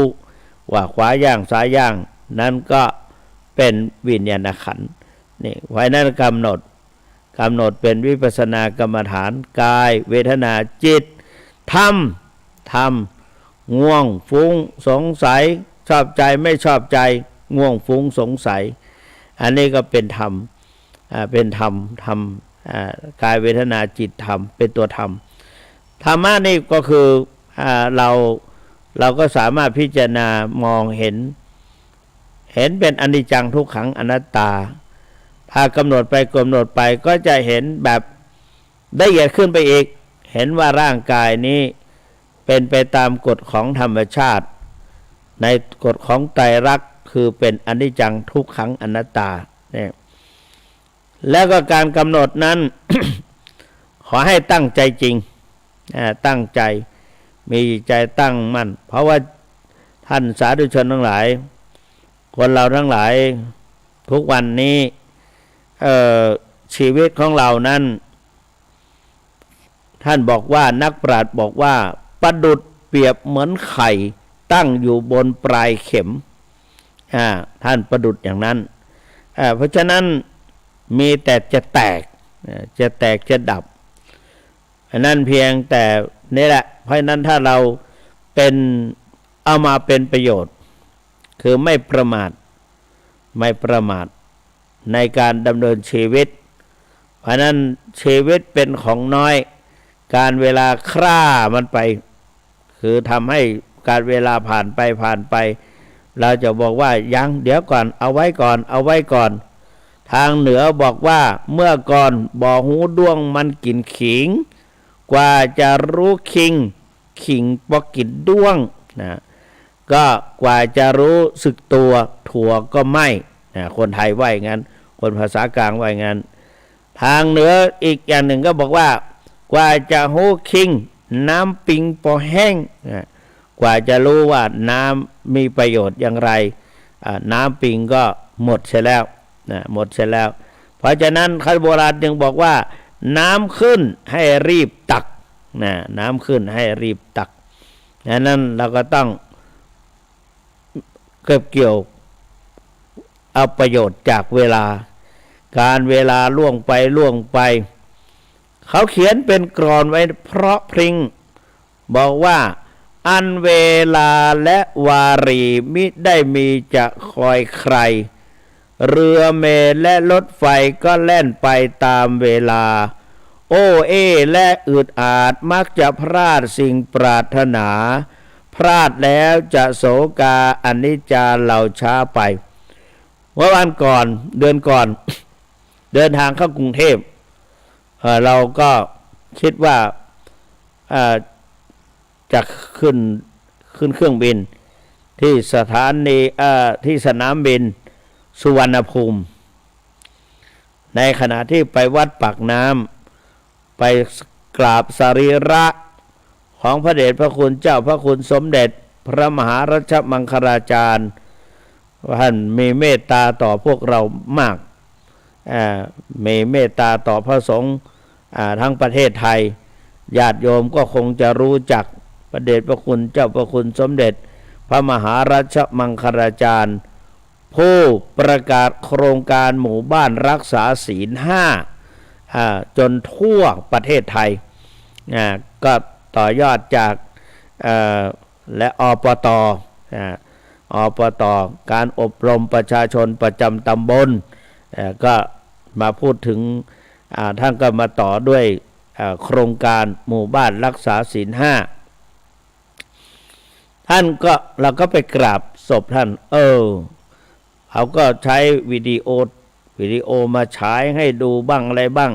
Speaker 1: ว่าขวาย่างซ้ายย่างนั้นก็เป็นวิญญาณขันธ์นี่ไว้นั้นกำหนดเป็นวิปัสสนากรรมฐานกายเวทนาจิตธรรมง่วงฟุ้งสงสัยชอบใจไม่ชอบใจง่วงฟุ้งสงสัยอันนี้ก็เป็นธรรมกายเวทนาจิตธรรมเป็นตัวธรรมะนี่ก็คือเราก็สามารถพิจารณามองเห็นเป็นอนิจจังทุกขังอนัตตาถ้ากำหนดไปก็จะเห็นแบบละเอียดขึ้นไปอีกเห็นว่าร่างกายนี้เป็นไปตามกฎของธรรมชาติในกฎของไตรลักษณ์คือเป็นอนิจจังทุกขังอนัตตาเนี่ยแล้วก็การกำหนดนั้น ขอให้ตั้งใจจริงตั้งใจมีใจตั้งมั่นเพราะว่าท่านสาธุชนทั้งหลายคนเราทั้งหลายทุกวันนี้ชีวิตของเรานั้นท่านบอกว่านักปราชญ์บอกว่าประดุจเปรียบเหมือนไข่ตั้งอยู่บนปลายเข็มท่านประดุจอย่างนั้นเพราะฉะนั้นมีแต่จะแตกจะดับนั่นเพียงแต่นี่แหละเพราะนั้นถ้าเราเอามาเป็นประโยชน์คือไม่ประมาทในการดำเนินชีวิตเพราะนั้นชีวิตเป็นของน้อยการเวลาฆ่ามันไปคือทำให้การเวลาผ่านไปเราจะบอกว่ายังเดี๋ยวก่อนเอาไว้ก่อนทางเหนือบอกว่าเมื่อก่อนบ่อหูด้วงมันกินขิงกว่าจะรู้ขิงพอกินด้วงก็กว่าจะรู้สึกตัวถั่วก็ไม่คนไทยว่าอย่างนั้นคนภาษากลางว่าอย่างนั้นทางเหนืออีกอย่างหนึ่งก็บอกว่ากว่าจะหูคิงน้ำปิงพอแห้งกว่าจะรู้ว่าน้ำมีประโยชน์อย่างไรน้ำปิงก็หมดเสียแล้วเพราะฉะนั้นคนโบราณจึงบอกว่าน้ำขึ้นให้รีบตักน้ำขึ้นให้รีบตักดังนั้นเราก็ต้องเก็บเกี่ยวเอาประโยชน์จากเวลาการเวลาล่วงไปเขาเขียนเป็นกลอนไว้เพราะพริ้งบอกว่าอันเวลาและวารีมิได้มีจะคอยใครเรือเมล์และรถไฟก็แล่นไปตามเวลาโอ้และอึดอาดมักจะพลาดสิ่งปรารถนา พลาดแล้วจะโศกาอนิจจาเราช้าไปเมื่อวันก่อนเดือนก่อน เดินทางเข้ากรุงเทพเราก็คิดว่าจะขึ้นเครื่องบินที่สถานีที่สนามบินสุวรรณภูมิในขณะที่ไปวัดปากน้ำไปกราบสรีระของพระเดชพระคุณเจ้าพระคุณสมเด็จพระมหารัชมังคลาจารย์ท่านมีเมตตาต่อพวกเรามากมีเมตตาต่อพระสงฆ์ทั้งประเทศไทยญาติโยมก็คงจะรู้จักพระเดชพระคุณเจ้าพระคุณสมเด็จพระมหารัชมังคลาจารย์ผู้ประกาศโครงการหมู่บ้านรักษาศีล5จนทั่วประเทศไทยก็ต่อยอดจากและอปตการอบรมประชาชนประจำตำบลก็มาพูดถึงท่านก็มาต่อด้วยโครงการหมู่บ้านรักษาศีล5ท่านก็เราก็ไปกราบศพท่านเขาก็ใช้วิดีโอมาฉายให้ดูบ้างอะไรบ้าง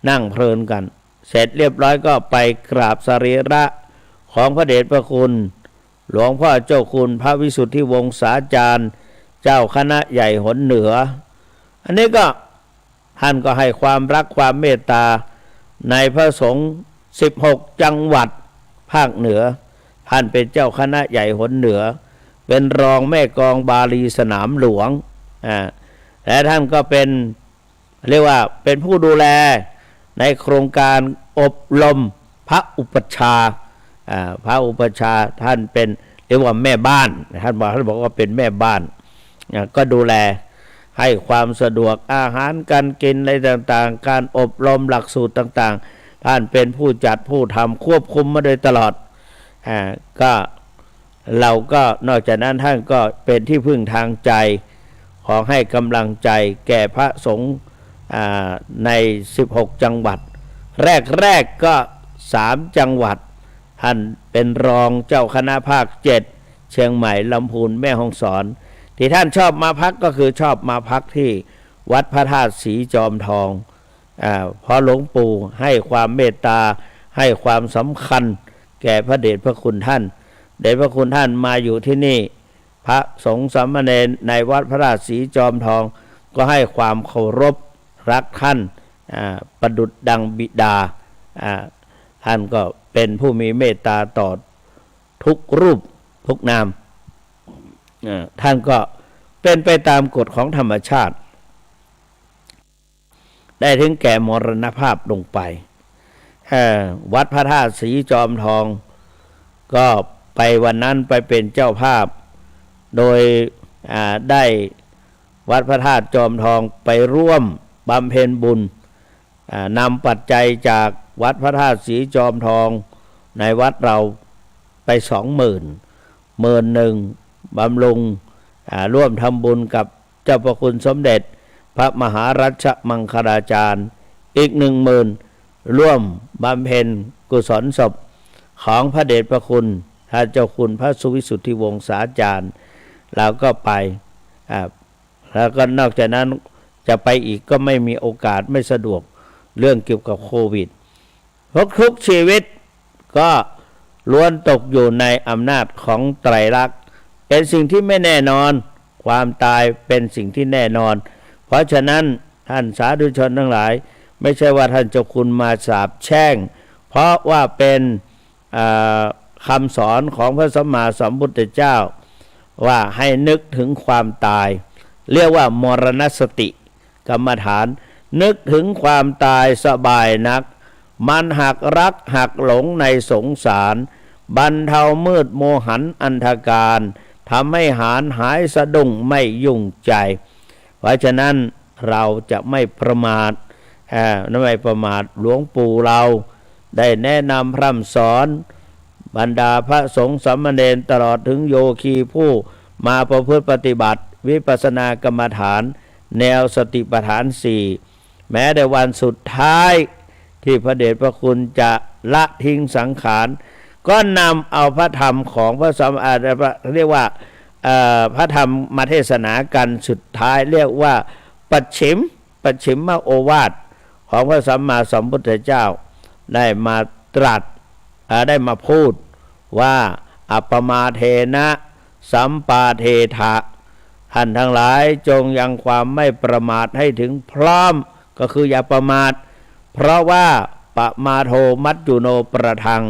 Speaker 1: นั่งเพลินกันเสร็จเรียบร้อยก็ไปกราบสรีระของพระเดชพระคุณหลวงพ่อเจ้าคุณพระวิสุทธิวงศาจารย์เจ้าคณะใหญ่หนเหนืออันนี้ก็ท่านก็ให้ความรักความเมตตาในพระสงฆ์16จังหวัดภาคเหนือท่านเป็นเจ้าคณะใหญ่หนเหนือเป็นรองแม่กองบาลีสนามหลวงและท่านก็เป็นเรียกว่าเป็นผู้ดูแลในโครงการอบรมพระอุปัชฌาย์พระอุปัชฌาย์ท่านเป็นเรียกว่าแม่บ้านท่านบอกว่าเป็นแม่บ้านก็ดูแลให้ความสะดวกอาหารการกินอะไรต่างๆการอบรมหลักสูตรต่างๆท่านเป็นผู้จัดผู้ทำควบคุมมาโดยตลอดก็เราก็นอกจากนั้นท่านก็เป็นที่พึ่งทางใจขอให้กำลังใจแก่พระสงฆ์ใน16จังหวัดแรกก็3จังหวัดท่านเป็นรองเจ้าคณะภาค7เชียงใหม่ลำพูนแม่ฮ่องสอนที่ท่านชอบมาพักก็คือชอบมาพักที่วัดพระธาตุศรีจอมทองเพราะหลวงปู่ให้ความเมตตาให้ความสำคัญแก่พระเดชพระคุณท่านเดชพระคุณท่านมาอยู่ที่นี่พระสงฆ์สามเณรในวัดพระธาตุศรีจอมทองก็ให้ความเคารพรักท่านประดุจดังบิดาท่านก็เป็นผู้มีเมตตาต่อทุกรูปทุกนามท่านก็เป็นไปตามกฎของธรรมชาติได้ถึงแก่มรณภาพลงไปวัดพระธาตุศรีจอมทองก็ไปวันนั้นไปเป็นเจ้าภาพโดยได้วัดพระธาตุจอมทองไปร่วมบำเพ็ญบุญนำปัจจัยจากวัดพระธาตุศรีจอมทองในวัดเราไป20,000บำรุงร่วมทำบุญกับเจ้าพระคุณสมเด็จพระมหารัชมังคลาจารย์อีก10,000ร่วมบำเพ็ญกุศลศพของพระเดชพระคุณท่านเจ้าคุณพระสุวิสุทธิวงศาจารย์เราก็ไปแล้วก็นอกจากนั้นจะไปอีกก็ไม่มีโอกาสไม่สะดวกเรื่องเกี่ยวกับโควิดทุกชีวิตก็ล้วนตกอยู่ในอำนาจของไตรลักษณ์เป็นสิ่งที่ไม่แน่นอนความตายเป็นสิ่งที่แน่นอนเพราะฉะนั้นท่านสาธุชนทั้งหลายไม่ใช่ว่าท่านเจ้าคุณมาสาปแช่งเพราะว่าเป็นคำสอนของพระสัมมาสัมพุทธเจ้าว่าให้นึกถึงความตายเรียกว่ามรณสติกรรมฐานนึกถึงความตายสบายนักมันหักรักหักหลงในสงสารบรรเทามืดโมหันอันธการทำให้หายสะดุ้งไม่ยุ่งใจเพราะฉะนั้นเราจะไม่ประมาทไม่ประมาทหลวงปู่เราได้แนะนำพร่ำสอนบรรดาพระสงฆ์สามเณรตลอดถึงโยคีผู้มาประพฤติปฏิบัติวิปัสสนากรรมฐานแนวสติปัฏฐาน4แม้ในวันสุดท้ายที่พระเดชพระคุณจะละทิ้งสังขาร ก็นำเอาพระธรรมของพระสัมมาเรียกว่าพระธรรมมาเทศนากันสุดท้ายเรียกว่าปัจฉิมโอวาทของพระสัมมาสัมพุทธเจ้าได้มาตรัสได้มาพูดว่าอัปปมาเทนะสัมปาเทถะท่านทั้งหลายจงยังความไม่ประมาทให้ถึงพร้อมก็คืออย่าประมาทเพราะว่าปมาโทมัจจุโนประทัง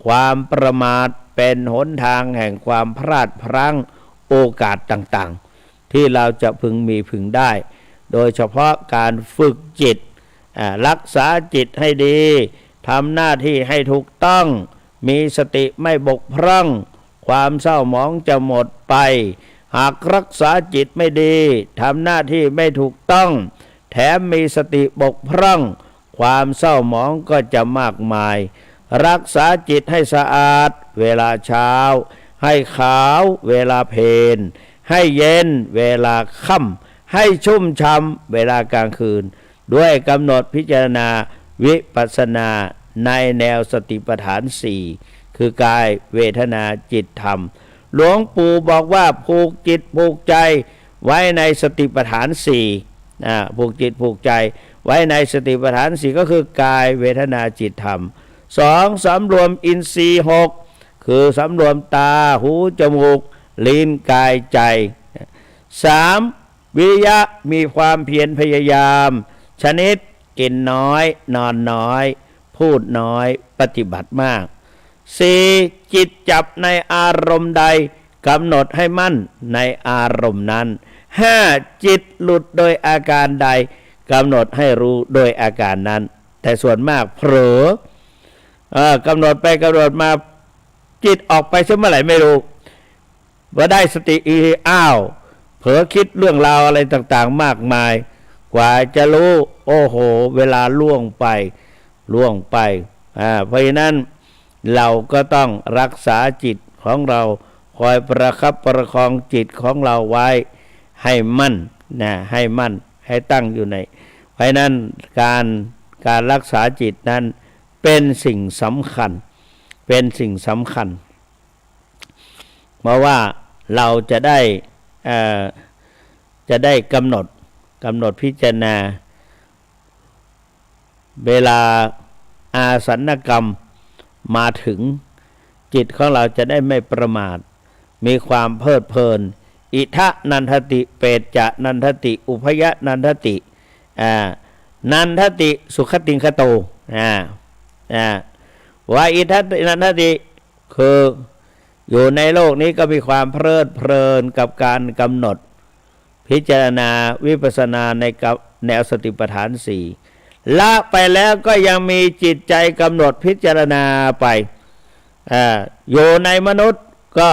Speaker 1: ความประมาทเป็นหนทางแห่งความพลาดพลั้งโอกาสต่างๆที่เราจะพึงมีพึงได้โดยเฉพาะการฝึกจิตรักษาจิตให้ดีทำหน้าที่ให้ถูกต้องมีสติไม่บกพร่องความเศร้าหมองจะหมดไปหากรักษาจิตไม่ดีทำหน้าที่ไม่ถูกต้องแถมมีสติบกพร่องความเศร้าหมองก็จะมากมายรักษาจิตให้สะอาดเวลาเช้าให้ขาวเวลาเพลให้เย็นเวลาค่ำให้ชุ่มช่ำเวลากลางคืนด้วยกำหนดพิจารณาวิปัสสนาในแนวสติปัฏฐานสี่คือกายเวทนาจิตธรรมหลวงปู่บอกว่าผูกจิตผูกใจไว้ในสติปัฏฐานสี่ผูกจิตผูกใจไว้ในสติปัฏฐานสี่ก็คือกายเวทนาจิตธรรมสองสำรวมอินทรีย์หกคือสำรวมตาหูจมูกลิ้นกายใจสามวิริยะมีความเพียรพยายามชนิดกินน้อยนอนน้อยพูดน้อยปฏิบัติมากสี่จิตจับในอารมณ์ใดกำหนดให้มั่นในอารมณ์นั้นห้าจิตหลุดโดยอาการใดกำหนดให้รู้โดยอาการนั้นแต่ส่วนมากเผลอกำหนดไปกำหนดมาจิตออกไปซะเมื่อไหร่ไม่รู้ว่าได้สติอ้าวเผลอคิดเรื่องราวอะไรต่างๆมากมายกว่าจะรู้โอ้โหเวลาล่วงไปเพราะฉะนั้นเราก็ต้องรักษาจิตของเราคอยประคับประคองจิตของเราไว้ให้มั่นให้มั่นให้ตั้งอยู่ในเพราะนั้นการรักษาจิตนั้นเป็นสิ่งสำคัญเพราะว่าเราจะได้กำหนดพิจารณาเวลาอาสันกรรมมาถึงจิตของเราจะได้ไม่ประมาทมีความเพลิดเพลินอิทะนันทติเปจจะนันทติอุพยนันทตินันทติสุขติงคโตว่าอิทะนันทติคืออยู่ในโลกนี้ก็มีความเพลิดเพลินกับการกำหนดพิจารณาวิปัสสนาในแนวสติปัฏฐานสี่ละไปแล้วก็ยังมีจิตใจกำหนดพิจารณาไปอยู่ในมนุษย์ก็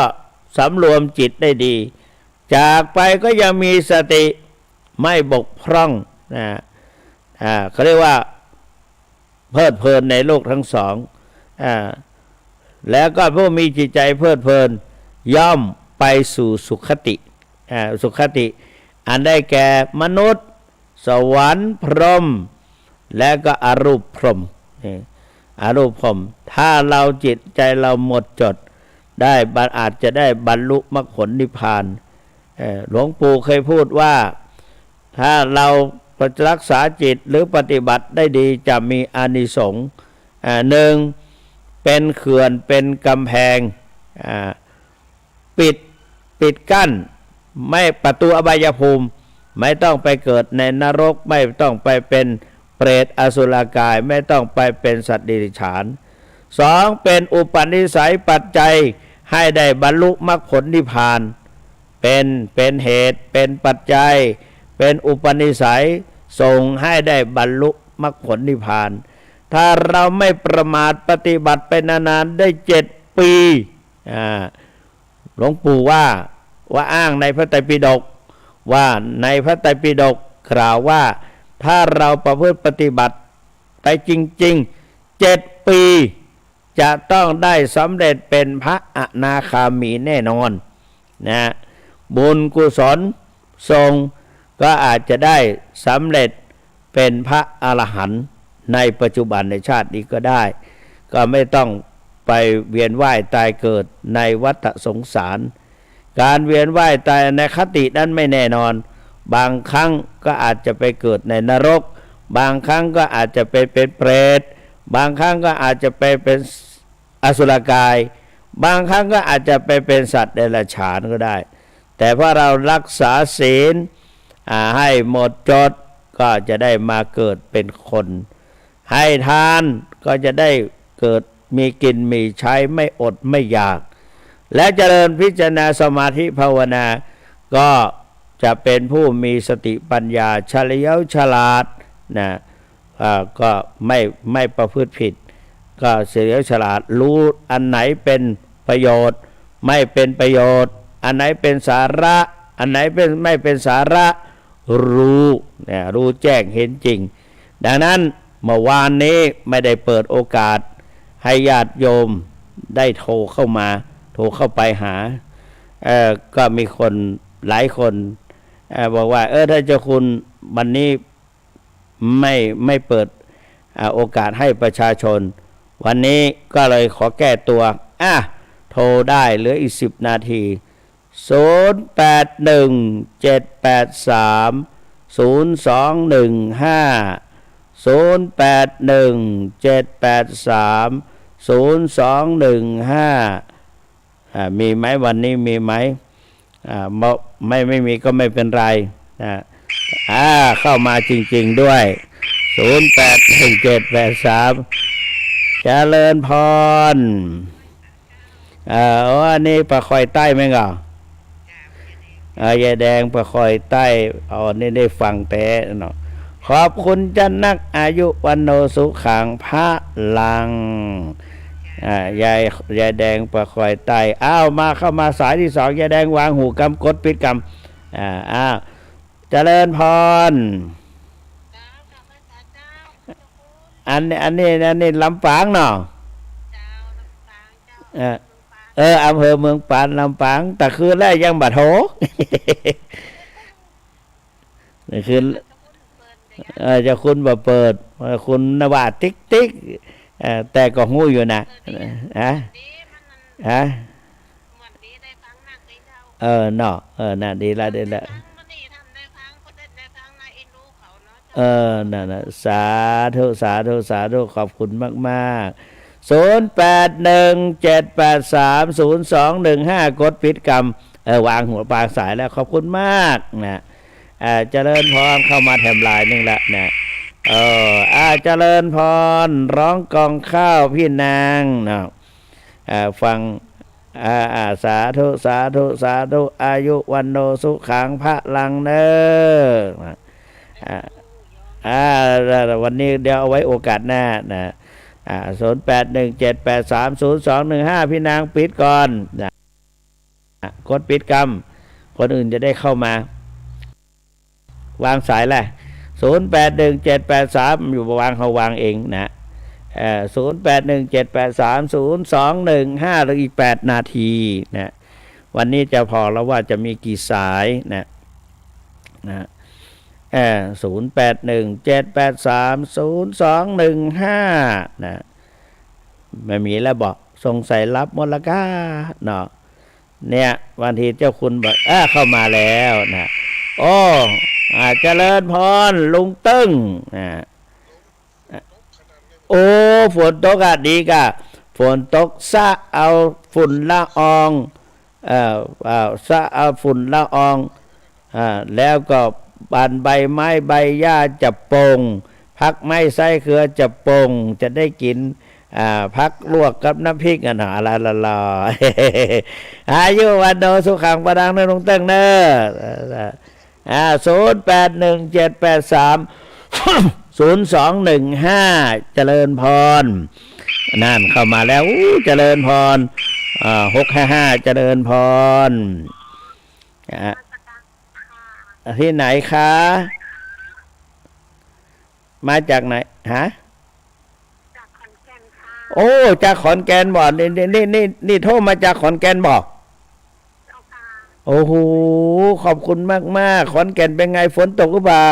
Speaker 1: สำรวมจิตได้ดีจากไปก็ยังมีสติไม่บกพร่องเขาเรียกว่าเพลิดเพลินในโลกทั้งสองแล้วก็ผู้มีจิตใจเพลิดเพลินย่อมไปสู่สุขติอันได้แก่มนุษย์สวรรค์พรหมและก็อรูปพรหมถ้าเราจิตใจเราหมดจดได้อาจจะได้บรรลุมรรคผลนิพพานหลวงปู่เคยพูดว่าถ้าเรารักษาจิตหรือปฏิบัติได้ดีจะมีอานิสงส์หนึ่งเป็นเขื่อนเป็นกำแพงปิดกั้นไม่ประตูอบายภูมิไม่ต้องไปเกิดในนรกไม่ต้องไปเป็นเปรตอสุรกายไม่ต้องไปเป็นสัตว์เดรัจฉานสองเป็นอุปนิสัยปัจจัยให้ได้บรรลุมรรคผลนิพพานเป็นเหตุเป็นปัจจัยเป็นอุปนิสัยส่งให้ได้บรรลุมรรคผลนิพพานถ้าเราไม่ประมาทปฏิบัติไปนานๆได้7 ปีหลวงปู่ว่าอ้างในพระไตรปิฎกว่าในพระไตรปิฎกกล่าวว่าถ้าเราประพฤติปฏิบัติไปจริงๆ7 ปีจะต้องได้สำเร็จเป็นพระอนาคามีแน่นอนบุญกุศลทรงก็อาจจะได้สำเร็จเป็นพระอรหันต์ในปัจจุบันในชาตินี้ก็ได้ก็ไม่ต้อง ไปเวียนว่ายตายเกิดในวัฏสงสาร การเวียนว่ายตายในคตินั้นไม่แน่นอน บางครั้งก็อาจจะไปเกิดในนรก บางครั้งก็อาจจะไปเป็นเปรต บางครั้งก็อาจจะไปเป็นอสุรกาย บางครั้งก็อาจจะไปเป็นสัตว์เดรัจฉานก็ได้ แต่พอเรารักษาศีลให้หมดจดก็จะได้มาเกิดเป็นคน ให้ทานก็จะได้เกิดมีกินมีใช้ไม่อดไม่อยาก และเจริญพิจารณาสมาธิภาวนาก็จะเป็นผู้มีสติปัญญาเฉลียวฉลาดนะก็ไม่ประพฤติผิด ก็เฉลียวฉลาดรู้อันไหนเป็นประโยชน์ไม่เป็นประโยชน์อันไหนเป็นสาระอันไหนเป็นไม่เป็นสาระรู้เนี่ยรู้แจ้งเห็นจริงดังนั้นเมื่อวานนี้ไม่ได้เปิดโอกาสให้ญาติโยมได้โทรเข้ามาโทรเข้าไปหาก็มีคนหลายคนบอกว่าถ้าเจ้าคุณวันนี้ไม่เปิดโอกาสให้ประชาชนวันนี้ก็เลยขอแก้ตัวโทรได้เหลืออีก10 นาที0817830215มีไหมวันนี้มีไหมไม่มีก็ไม่เป็นไรเข้ามาจริงๆด้วย081783เจริญพรอันนี้ปลาคอยใต้ไหมก่อยายแดงปลาคอยใต้นี่ได้ฟังแต่เนาะขอบคุณจันนักอายุวันโนสุขังพระลังยายแดงปลาคอยใต้มาเข้ามาสายที่2ยายแดงวางหูกำกดปิดกำเจริญพรอันนี้ลำปางเนาะอำเภอเมืองปานลำปางแต่คืนแรกยังบัดโหคืนจะคุณบ่เปิดคุณนว่าติ๊กแต่ก็หู้อยู่นะเนาะน่ะดีละนั่นสาธุขอบคุณมาก0817830215กดปิดกรรมวางหัวปางสายแล้วขอบคุณมากนะเจริญพรเข้ามาแถมลายนึงละนะเจริญพรร้องกองข้าวพี่นางนะฟังสาธุอายุวันโนสุขังพระลังเนวันนี้เดี๋ยวเอาไว้โอกาสหน้านะ0817830215พี่นางปิดก่อนนะกดปิดกรรมคนอื่นจะได้เข้ามาวางสายแหละ081783อยู่วางเขาวางเองนะ0817830215หรืออีก8 นาทีนะวันนี้จะพอแล้วว่าจะมีกี่สายนะ0817830215นะไม่มีแล้วบอกสงสัยรับหมดละก้าเนาะเนี่ยวันทีเจ้าคุณบอกเข้ามาแล้วนะเจริญพรลุงตึ้งฝนตกดีกะฝนตกซะเอาฝุ่นละอองซะเอาฝุ่นละอองแล้วก็บานใบไม้ใบหญ้าจะปงพักไม้ไส้เครือจะปงจะได้กินพักลวกกับน้ำพริกกันหาละอายุวันโนสุขังประดังนะลุงเต้งเนอะ0817830215เจริญพรนั่นเข้ามาแล้วเจริญพร655เจริญพรที่ไหนคะมาจากไหน
Speaker 2: จากขอนแก่นค่ะ
Speaker 1: จากขอนแก่นบ่นี่โทรมาจากขอนแก่นบ่โอ้โหขอบคุณมากขอนแก่นเป็นไงฝนตกหรือเปล่า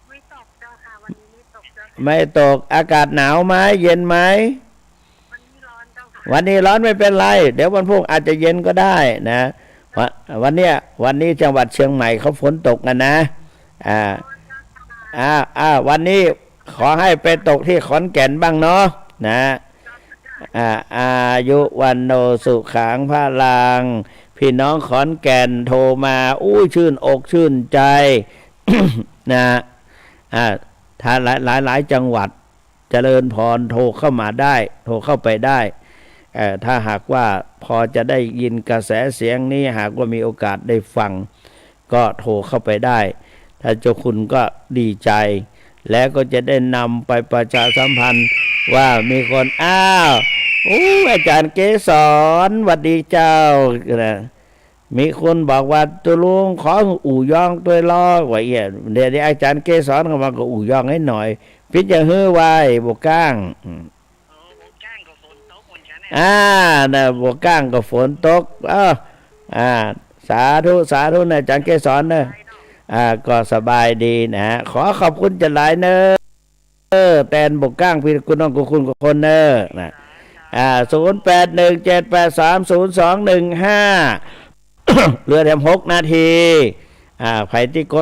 Speaker 2: ไม่ตกเจ้าค่ะวันนี้ไม่ตกเจ้า
Speaker 1: ไม่ตกอากาศหนาวไหมเย็นไหม
Speaker 2: วันนี้ร้อนเจ้าค่ะ
Speaker 1: วันนี้ร้อนไม่เป็นไร เดี๋ยววันพรุ่งอาจจะเย็นก็ได้นะวันนี้จังหวัดเชียงใหม่เขาฝนตกกันนะวันนี้ขอให้ไปตกที่ขอนแก่นบ้างเนาะนะอายุวันโนสุขังพระลังพี่น้องขอนแก่นโทรมาอู้ชื่นอกชื่นใจ นะถ้าหลายจังหวัดเจริญพรโทรเข้ามาได้โทรเข้าไปได้ถ้าหากว่าพอจะได้ยินกระแสเสียงนี้หากว่ามีโอกาสได้ฟังก็โทรเข้าไปได้ถ้าเจ้าคุณก็ดีใจแล้วก็จะได้นำไปประชาสัมพันธ์ว่ามีคนอาจารย์เกษรหวัดดีเจ้านะมีคนบอกว่าตัวลุงขออู่ย่องตัวล้อไว้เดี๋ยวอาจารย์เกษรเข้ามาก็อู่ย่องให้หน่อยพิจารณาไว้บวกก้างนะบวกก้างก็ฝนตกสาธุนะอาจารย์เกษรนะก็สบายดีนะขอขอบคุณจะหลายเนอแตนบวกก้างพี่คุณน้องคุณคนเนอนะ0817830215 เหลือแถม6 นาทีใครที่กด